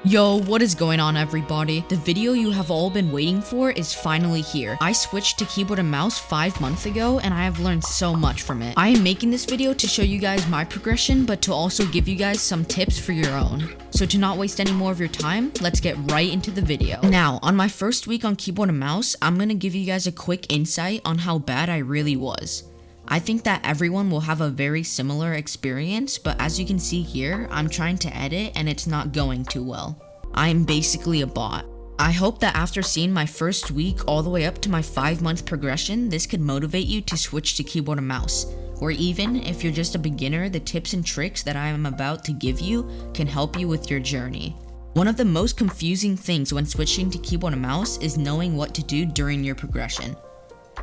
Yo, what is going on everybody? The video you have all been waiting for is finally here. I switched to keyboard and mouse 5 months ago and I have learned so much from it. I am making this video to show you guys my progression, but to also give you guys some tips for your own. So to not waste any more of your time, let's get right into the video. Now, on my first week on keyboard and mouse, I'm gonna give you guys a quick insight on how bad I really was. I think that everyone will have a very similar experience, but as you can see here, I'm trying to edit and it's not going too well. I am basically a bot. I hope that after seeing my first week all the way up to my 5-month progression, this could motivate you to switch to keyboard and mouse. Or even if you're just a beginner, the tips and tricks that I am about to give you can help you with your journey. One of the most confusing things when switching to keyboard and mouse is knowing what to do during your progression.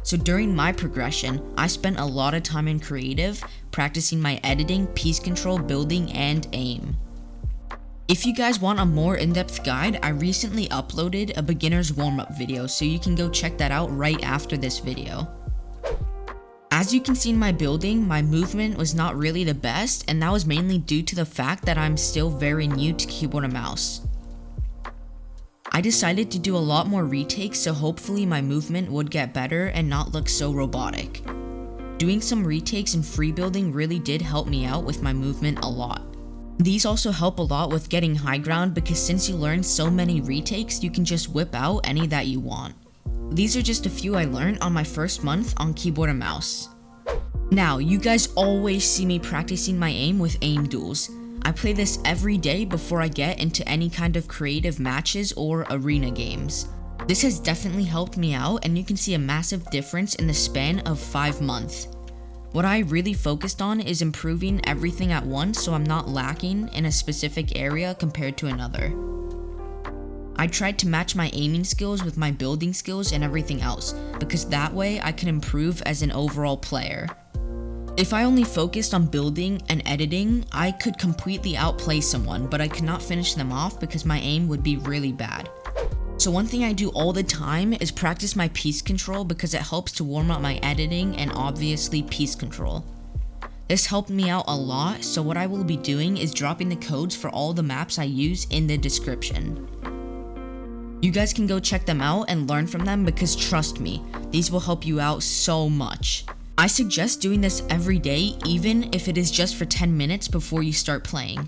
So during my progression, I spent a lot of time in creative, practicing my editing, piece control, building, and aim. If you guys want a more in-depth guide, I recently uploaded a beginner's warm-up video, so you can go check that out right after this video. As you can see in my building, my movement was not really the best, and that was mainly due to the fact that I'm still very new to keyboard and mouse. I decided to do a lot more retakes, so hopefully my movement would get better and not look so robotic. Doing some retakes and free building really did help me out with my movement a lot. These also help a lot with getting high ground because since you learn so many retakes, you can just whip out any that you want. These are just a few I learned on my first month on keyboard and mouse. Now, you guys always see me practicing my aim with Aim Duels. I play this every day before I get into any kind of creative matches or arena games. This has definitely helped me out and you can see a massive difference in the span of 5 months. What I really focused on is improving everything at once so I'm not lacking in a specific area compared to another. I tried to match my aiming skills with my building skills and everything else, because that way I can improve as an overall player. If I only focused on building and editing, I could completely outplay someone, but I could not finish them off because my aim would be really bad. So one thing I do all the time is practice my piece control because it helps to warm up my editing and obviously piece control. This helped me out a lot, so what I will be doing is dropping the codes for all the maps I use in the description. You guys can go check them out and learn from them because trust me, these will help you out so much. I suggest doing this every day, even if it is just for 10 minutes before you start playing.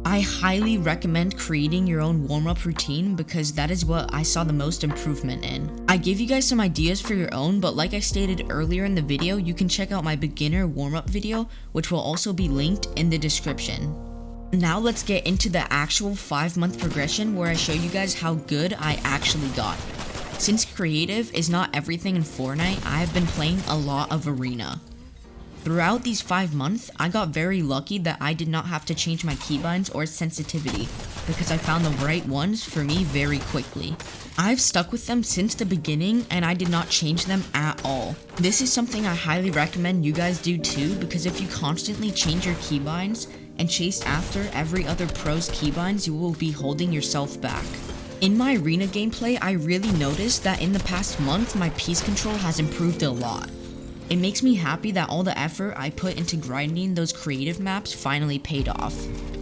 I highly recommend creating your own warm-up routine because that is what I saw the most improvement in. I gave you guys some ideas for your own, but like I stated earlier in the video, you can check out my beginner warm-up video, which will also be linked in the description. Now let's get into the actual 5-month progression where I show you guys how good I actually got. Since creative is not everything in Fortnite, I have been playing a lot of arena. Throughout these 5 months, I got very lucky that I did not have to change my keybinds or sensitivity because I found the right ones for me very quickly. I've stuck with them since the beginning and I did not change them at all. This is something I highly recommend you guys do too, because if you constantly change your keybinds and chase after every other pro's keybinds, you will be holding yourself back. In my arena gameplay, I really noticed that in the past month, my piece control has improved a lot. It makes me happy that all the effort I put into grinding those creative maps finally paid off.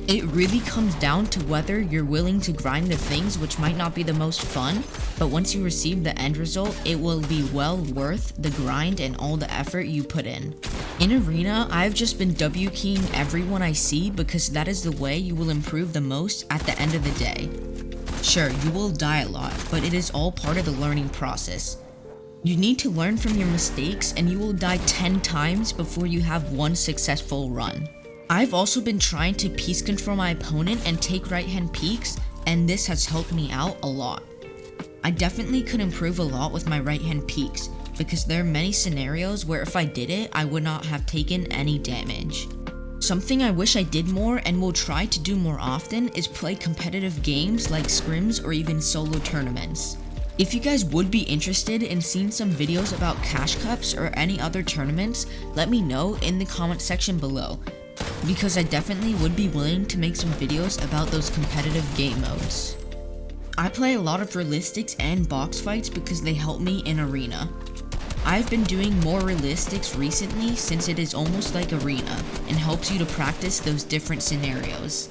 It really comes down to whether you're willing to grind the things which might not be the most fun, but once you receive the end result, it will be well worth the grind and all the effort you put in. In arena, I've just been W keying everyone I see because that is the way you will improve the most at the end of the day. Sure, you will die a lot, but it is all part of the learning process. You need to learn from your mistakes and you will die 10 times before you have one successful run. I've also been trying to piece control my opponent and take right hand peeks, and this has helped me out a lot. I definitely could improve a lot with my right hand peeks because there are many scenarios where if I did it, I would not have taken any damage. Something I wish I did more and will try to do more often is play competitive games like scrims or even solo tournaments. If you guys would be interested in seeing some videos about cash cups or any other tournaments, let me know in the comment section below, because I definitely would be willing to make some videos about those competitive game modes. I play a lot of realistics and box fights because they help me in arena. I've been doing more realistics recently since it is almost like arena and helps you to practice those different scenarios.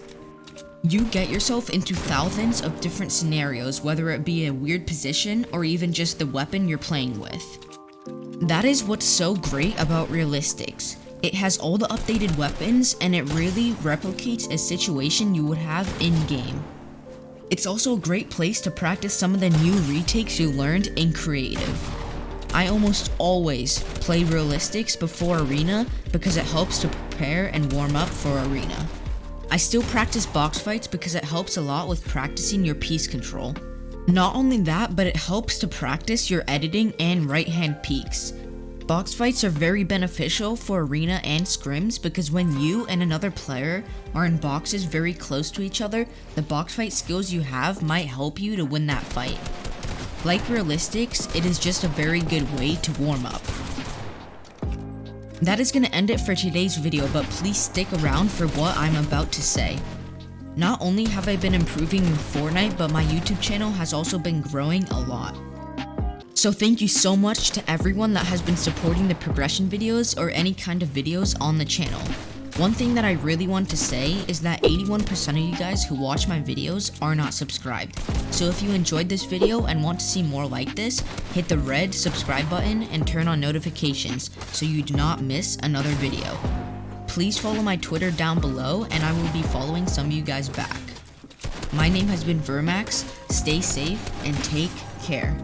You get yourself into thousands of different scenarios, whether it be a weird position or even just the weapon you're playing with. That is what's so great about Realistics. It has all the updated weapons and it really replicates a situation you would have in-game. It's also a great place to practice some of the new retakes you learned in creative. I almost always play Realistics before Arena because it helps to prepare and warm up for Arena. I still practice box fights because it helps a lot with practicing your piece control. Not only that, but it helps to practice your editing and right hand peeks. Box fights are very beneficial for arena and scrims because when you and another player are in boxes very close to each other, the box fight skills you have might help you to win that fight. Like Realistics, it is just a very good way to warm up. That is gonna end it for today's video, but please stick around for what I'm about to say. Not only have I been improving in Fortnite, but my YouTube channel has also been growing a lot. So thank you so much to everyone that has been supporting the progression videos or any kind of videos on the channel. One thing that I really want to say is that 81% of you guys who watch my videos are not subscribed. So if you enjoyed this video and want to see more like this, hit the red subscribe button and turn on notifications so you do not miss another video. Please follow my Twitter down below and I will be following some of you guys back. My name has been Vermax, stay safe and take care.